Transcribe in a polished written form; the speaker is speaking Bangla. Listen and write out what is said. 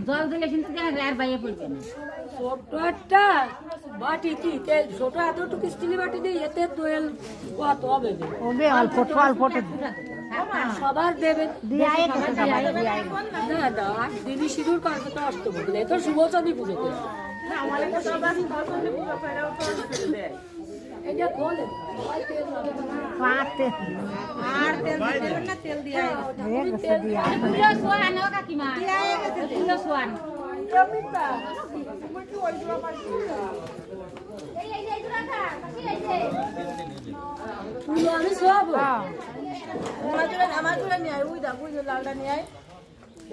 জল দিলে কিন্তু আর বাইরে পড়বে না। ছোট একটা বাটি কি ছোট এতটুকু স্টিলের বাটি দিয়ে এতে দোয়েল কত হবে? অল্প অল্প সবার দেবে না দাও দিদি সিঁদুর করবে তো আসতে বললে তো শুভচাঁদি পুজো করে এটা খোলে তেল দিয়া কাকিমা আমি সব আমার জন্য নিয়ে আয়, ওই দা বুঝলো লালটা নিয়ে আয়।